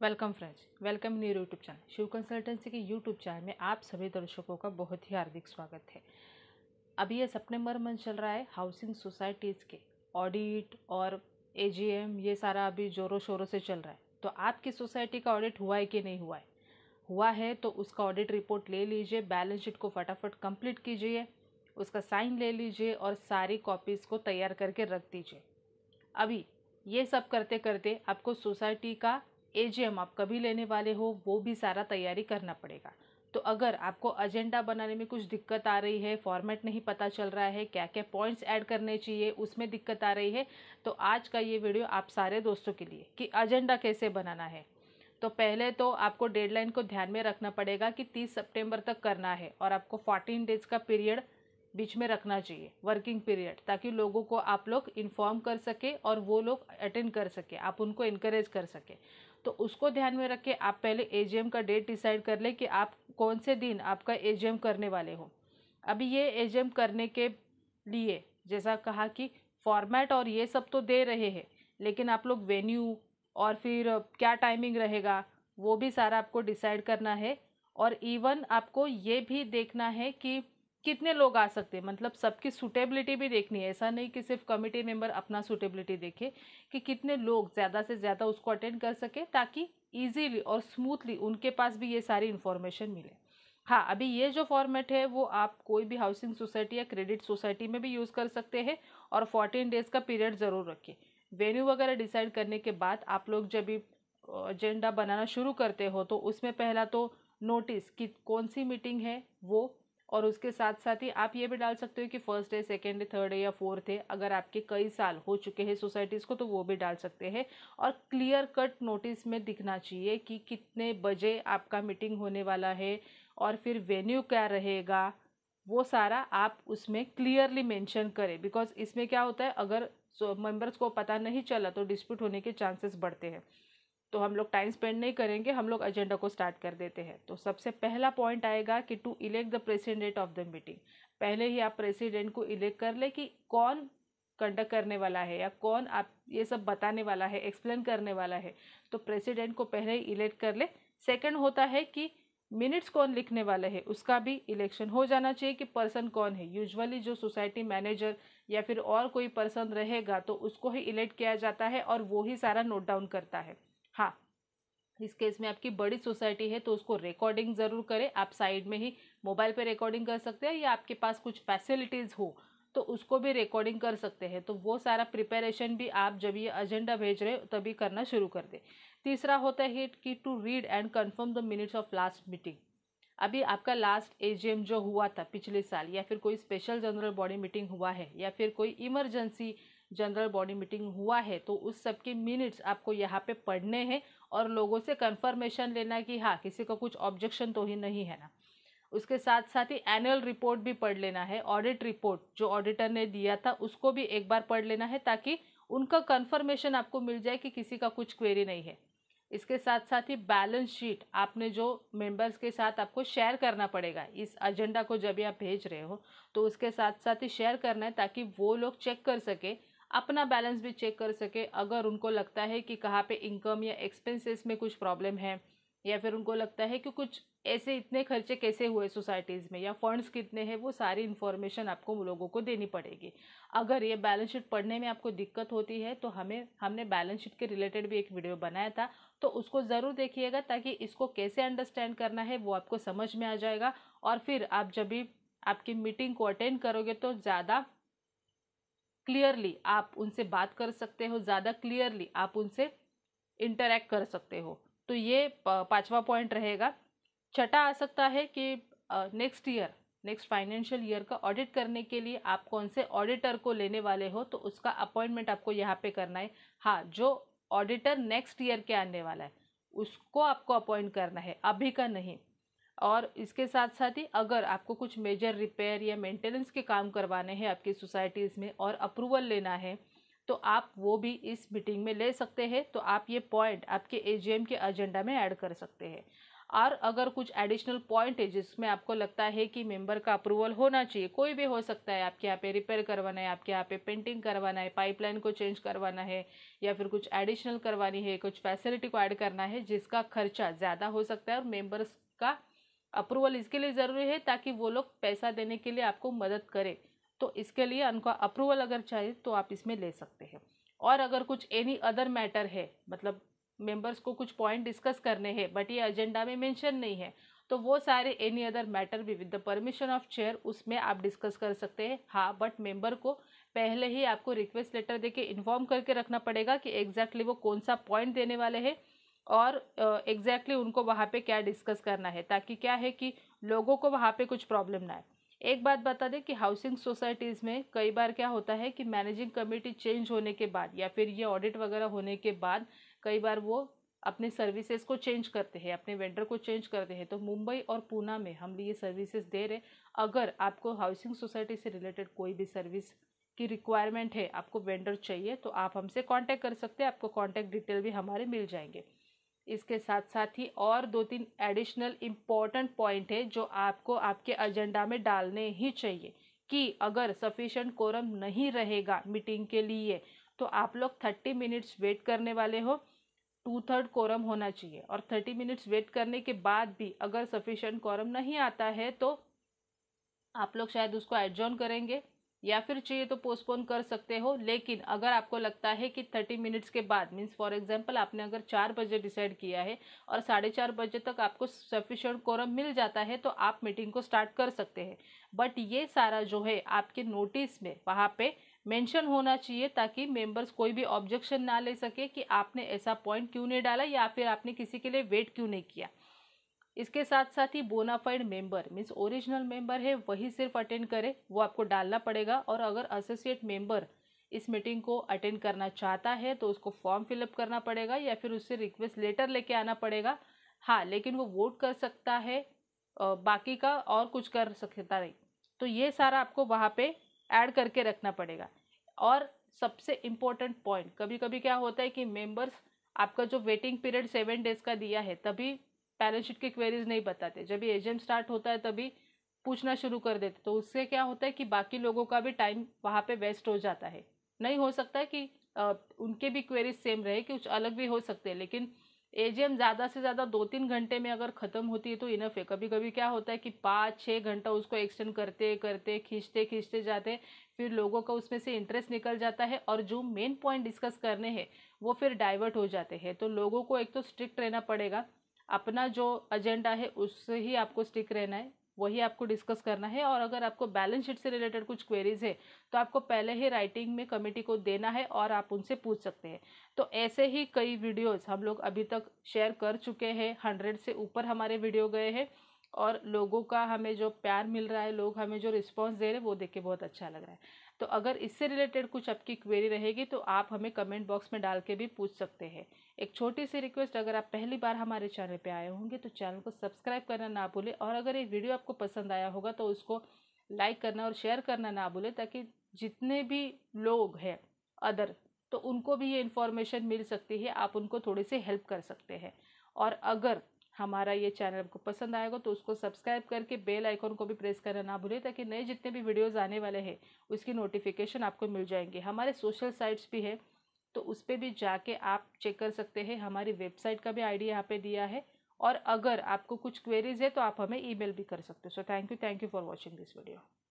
Welcome friends, welcome new YouTube channel Shiv consultancy के YouTube channel में आप सभी दर्शकों का बहुत ही हार्दिक स्वागत है। अभी ये सितंबर मंथ चल रहा है। हाउसिंग सोसाइटीज़ के ऑडिट और एजीएम ये सारा अभी ज़ोरों शोरों से चल रहा है। तो आपकी सोसाइटी का ऑडिट हुआ है कि नहीं हुआ है? हुआ है तो उसका ऑडिट रिपोर्ट ले लीजिए, बैलेंस शीट को फटाफट कंप्लीट कीजिए, उसका साइन ले लीजिए और सारी कॉपीज़ को तैयार करके रख दीजिए। अभी ये सब करते करते आपको सोसाइटी का एजीएम आप कभी लेने वाले हो वो भी सारा तैयारी करना पड़ेगा। तो अगर आपको एजेंडा बनाने में कुछ दिक्कत आ रही है, फॉर्मेट नहीं पता चल रहा है, क्या क्या पॉइंट्स ऐड करने चाहिए उसमें दिक्कत आ रही है, तो आज का ये वीडियो आप सारे दोस्तों के लिए कि एजेंडा कैसे बनाना है। तो पहले तो आपको डेडलाइन को ध्यान में रखना पड़ेगा कि 30 सितंबर तक करना है और आपको 14 डेज का पीरियड बीच में रखना चाहिए, वर्किंग पीरियड, ताकि लोगों को आप लोग इन्फॉर्म कर सके और वो लोग अटेंड कर सके, आप उनको इनकरेज कर सके। तो उसको ध्यान में रख के आप पहले एजीएम का डेट डिसाइड कर ले कि आप कौन से दिन आपका एजीएम करने वाले हो। अभी ये एजीएम करने के लिए जैसा कहा कि फॉर्मेट और ये सब तो दे रहे हैं, लेकिन आप लोग वेन्यू और फिर क्या टाइमिंग रहेगा वो भी सारा आपको डिसाइड करना है। और इवन आपको ये भी देखना है कि कितने लोग आ सकते हैं, मतलब सबकी सूटेबिलिटी भी देखनी है। ऐसा नहीं कि सिर्फ कमिटी मेंबर अपना सूटेबिलिटी देखे, कि कितने लोग ज़्यादा से ज़्यादा उसको अटेंड कर सके ताकि इजीली और स्मूथली उनके पास भी ये सारी इन्फॉर्मेशन मिले। हाँ, अभी ये जो फॉर्मेट है वो आप कोई भी हाउसिंग सोसाइटी या क्रेडिट सोसाइटी में भी यूज़ कर सकते हैं और 14 डेज़ का पीरियड ज़रूर रखिए। वेन्यू वगैरह डिसाइड करने के बाद आप लोग जब भी एजेंडा बनाना शुरू करते हो तो उसमें पहला तो नोटिस कि कौन सी मीटिंग है वो, और उसके साथ साथ ही आप ये भी डाल सकते हो कि first day, second day, third day या फोर्थ है। अगर आपके कई साल हो चुके हैं सोसाइटीज़ को तो वो भी डाल सकते हैं। और क्लियर कट नोटिस में दिखना चाहिए कि कितने बजे आपका मीटिंग होने वाला है और फिर वेन्यू क्या रहेगा, वो सारा आप उसमें क्लियरली मेंशन करें। बिकॉज इसमें क्या होता है, अगर मेंबर्स को पता नहीं चला तो डिस्प्यूट होने के चांसेस बढ़ते हैं। तो हम लोग टाइम स्पेंड नहीं करेंगे, हम लोग एजेंडा को स्टार्ट कर देते हैं। तो सबसे पहला पॉइंट आएगा कि to elect the president of the meeting. पहले ही आप प्रेसिडेंट को इलेक्ट कर ले कि कौन कंडक्ट करने वाला है या कौन आप ये सब बताने वाला है, एक्सप्लेन करने वाला है। तो प्रेसिडेंट को पहले ही इलेक्ट कर ले। सेकंड होता है कि मिनट्स कौन लिखने वाले हैं, उसका भी इलेक्शन हो जाना चाहिए कि पर्सन कौन है। यूजुअली जो सोसाइटी मैनेजर या फिर और कोई पर्सन रहेगा तो उसको ही इलेक्ट किया जाता है और वो ही सारा नोट डाउन करता है। हाँ, इस केस में आपकी बड़ी सोसाइटी है तो उसको रिकॉर्डिंग ज़रूर करें। आप साइड में ही मोबाइल पे रिकॉर्डिंग कर सकते हैं या आपके पास कुछ फैसिलिटीज़ हो तो उसको भी रिकॉर्डिंग कर सकते हैं। तो वो सारा प्रिपरेशन भी आप जब ये एजेंडा भेज रहे हो तभी करना शुरू कर दें। तीसरा होता है कि to read and confirm the minutes of last meeting. अभी आपका लास्ट एजीएम जो हुआ था पिछले साल, या फिर कोई स्पेशल जनरल बॉडी मीटिंग हुआ है या फिर कोई इमरजेंसी जनरल बॉडी मीटिंग हुआ है, तो उस सब के मिनट्स आपको यहाँ पे पढ़ने हैं और लोगों से कंफर्मेशन लेना कि हाँ किसी का कुछ ऑब्जेक्शन तो ही नहीं है ना। उसके साथ साथ ही एनुअल रिपोर्ट भी पढ़ लेना है। ऑडिट रिपोर्ट जो ऑडिटर ने दिया था उसको भी एक बार पढ़ लेना है ताकि उनका कंफर्मेशन आपको मिल जाए कि किसी का कुछ क्वेरी नहीं है। इसके साथ साथ ही बैलेंस शीट आपने जो मेंबर्स के साथ आपको शेयर करना पड़ेगा। इस एजेंडा को जब आप भेज रहे हो तो उसके साथ साथ ही शेयर करना है ताकि वो लोग चेक कर सके, अपना बैलेंस भी चेक कर सके। अगर उनको लगता है कि कहाँ पे इनकम या एक्सपेंसेस में कुछ प्रॉब्लम है, या फिर उनको लगता है कि कुछ ऐसे इतने खर्चे कैसे हुए सोसाइटीज़ में या फंड्स कितने हैं, वो सारी इन्फॉर्मेशन आपको लोगों को देनी पड़ेगी। अगर ये बैलेंस शीट पढ़ने में आपको दिक्कत होती है तो हमने बैलेंस शीट के रिलेटेड भी एक वीडियो बनाया था, तो उसको ज़रूर देखिएगा ताकि इसको कैसे अंडरस्टैंड करना है वो आपको समझ में आ जाएगा। और फिर आप जब भी आपकी मीटिंग को अटेंड करोगे तो ज़्यादा क्लियरली आप उनसे बात कर सकते हो, ज़्यादा क्लियरली आप उनसे इंटरेक्ट कर सकते हो। तो ये पांचवा पॉइंट रहेगा। छठा आ सकता है कि नेक्स्ट फाइनेंशियल ईयर का ऑडिट करने के लिए आप कौन से ऑडिटर को लेने वाले हो, तो उसका अपॉइंटमेंट आपको यहाँ पे करना है। हाँ, जो ऑडिटर नेक्स्ट ईयर के आने वाला है उसको आपको अपॉइंट करना है, अभी का नहीं। और इसके साथ साथ ही अगर आपको कुछ मेजर रिपेयर या मेंटेनेंस के काम करवाने हैं आपकी सोसाइटीज़ में और अप्रूवल लेना है तो आप वो भी इस मीटिंग में ले सकते हैं। तो आप ये पॉइंट आपके एजीएम के एजेंडा में ऐड कर सकते हैं। और अगर कुछ एडिशनल पॉइंट है जिसमें आपको लगता है कि मेंबर का अप्रूवल होना चाहिए, कोई भी हो सकता है, आपके यहाँ पे रिपेयर करवाना है, आपके यहाँ पे पेंटिंग करवाना है, पाइपलाइन को चेंज करवाना है, या फिर कुछ एडिशनल करवानी है, कुछ फैसिलिटी को ऐड करना है जिसका खर्चा ज़्यादा हो सकता है और मेंबर्स का अप्रूवल इसके लिए ज़रूरी है ताकि वो लोग पैसा देने के लिए आपको मदद करें, तो इसके लिए उनका अप्रूवल अगर चाहिए तो आप इसमें ले सकते हैं। और अगर कुछ एनी अदर मैटर है, मतलब मेंबर्स को कुछ पॉइंट डिस्कस करने हैं बट ये एजेंडा में मेंशन नहीं है, तो वो सारे एनी अदर मैटर भी with the permission of chair उसमें आप डिस्कस कर सकते हैं। हाँ, बट मेंबर को पहले ही आपको रिक्वेस्ट लेटर देके इन्फॉर्म करके रखना पड़ेगा कि एग्जैक्टली वो कौन सा पॉइंट देने वाले हैं और एग्जैक्टली उनको वहाँ पे क्या डिस्कस करना है, ताकि क्या है कि लोगों को वहाँ पे कुछ प्रॉब्लम ना आए। एक बात बता दें कि हाउसिंग सोसाइटीज़ में कई बार क्या होता है कि मैनेजिंग कमेटी चेंज होने के बाद या फिर ये ऑडिट वगैरह होने के बाद कई बार वो अपने सर्विसेज को चेंज करते हैं, अपने वेंडर को चेंज करते हैं। तो मुंबई और पूना में हम ये सर्विसेज दे रहे। अगर आपको हाउसिंग सोसाइटी से रिलेटेड कोई भी सर्विस की रिक्वायरमेंट है, आपको वेंडर चाहिए, तो आप हमसे कांटेक्ट कर सकते हैं, आपको कांटेक्ट डिटेल भी हमारे मिल जाएंगे। इसके साथ साथ ही और 2-3 एडिशनल इम्पॉर्टेंट पॉइंट है जो आपको आपके एजेंडा में डालने ही चाहिए कि अगर सफिशेंट कोरम नहीं रहेगा मीटिंग के लिए तो आप लोग 30 मिनट्स वेट करने वाले हो, 2/3 कोरम होना चाहिए। और 30 मिनट्स वेट करने के बाद भी अगर सफिशेंट कोरम नहीं आता है तो आप लोग शायद उसको एडजॉर्न करेंगे या फिर चाहिए तो पोस्टपोन कर सकते हो। लेकिन अगर आपको लगता है कि 30 मिनट्स के बाद, मीन्स फॉर एग्जांपल आपने अगर 4 बजे डिसाइड किया है और 4:30 बजे तक आपको सफिशिएंट कोरम मिल जाता है तो आप मीटिंग को स्टार्ट कर सकते हैं। बट ये सारा जो है आपके नोटिस में वहाँ पे मेंशन होना चाहिए ताकि मेंबर्स कोई भी ऑब्जेक्शन ना ले सके कि आपने ऐसा पॉइंट क्यों नहीं डाला या फिर आपने किसी के लिए वेट क्यों नहीं किया। इसके साथ साथ ही bonafide member means original member है वही सिर्फ अटेंड करे, वो आपको डालना पड़ेगा। और अगर एसोसिएट मेंबर इस मीटिंग को अटेंड करना चाहता है तो उसको फॉर्म फिलअप करना पड़ेगा या फिर उससे रिक्वेस्ट लेटर लेके आना पड़ेगा। हाँ, लेकिन वो वोट कर सकता है, बाकी का और कुछ कर सकता नहीं। तो ये सारा आपको वहाँ पे ऐड करके रखना पड़ेगा। और सबसे इम्पोर्टेंट पॉइंट, कभी कभी क्या होता है कि मेंबर्स आपका जो वेटिंग पीरियड 7 डेज का दिया है तभी बैलेंस शीट की क्वेरीज नहीं बताते, जब ये एजीएम स्टार्ट होता है तभी पूछना शुरू कर देते, तो उससे क्या होता है कि बाकी लोगों का भी टाइम वहाँ पे वेस्ट हो जाता है। नहीं हो सकता है कि उनके भी क्वेरीज सेम रहे, कि कुछ अलग भी हो सकते हैं, लेकिन एजीएम ज़्यादा से ज़्यादा 2-3 घंटे में अगर ख़त्म होती है तो इनफ है। कभी कभी क्या होता है कि 5-6 घंटा उसको एक्सटेंड करते करते खींचते खींचते जाते, फिर लोगों का उसमें से इंटरेस्ट निकल जाता है और जो मेन पॉइंट डिस्कस करने हैं वो फिर डाइवर्ट हो जाते हैं। तो लोगों को एक तो स्ट्रिक्ट रहना पड़ेगा, अपना जो एजेंडा है उससे ही आपको स्टिक रहना है, वही आपको डिस्कस करना है। और अगर आपको बैलेंस शीट से रिलेटेड कुछ क्वेरीज है तो आपको पहले ही राइटिंग में कमेटी को देना है और आप उनसे पूछ सकते हैं। तो ऐसे ही कई वीडियोस हम लोग अभी तक शेयर कर चुके हैं, 100 से ऊपर हमारे वीडियो गए हैं और लोगों का हमें जो प्यार मिल रहा है, लोग हमें जो रिस्पॉन्स दे रहे हैं वो देख के बहुत अच्छा लग रहा है। तो अगर इससे रिलेटेड कुछ आपकी क्वेरी रहेगी तो आप हमें कमेंट बॉक्स में डाल के भी पूछ सकते हैं। एक छोटी सी रिक्वेस्ट, अगर आप पहली बार हमारे चैनल पे आए होंगे तो चैनल को सब्सक्राइब करना ना भूलें और अगर ये वीडियो आपको पसंद आया होगा तो उसको लाइक करना और शेयर करना ना भूलें, ताकि जितने भी लोग हैं अदर, तो उनको भी ये इन्फॉर्मेशन मिल सकती है, आप उनको थोड़ी सी हेल्प कर सकते हैं। और अगर हमारा ये चैनल आपको पसंद आएगा तो उसको सब्सक्राइब करके बेल आइकन को भी प्रेस करना ना भूलें, ताकि नए जितने भी वीडियोस आने वाले हैं उसकी नोटिफिकेशन आपको मिल जाएंगे। हमारे सोशल साइट्स भी है तो उस पर भी जाके आप चेक कर सकते हैं, हमारी वेबसाइट का भी आईडी यहाँ पे दिया है। और अगर आपको कुछ क्वेरीज है तो आप हमें ईमेल भी कर सकते हो। So thank you for watching this video.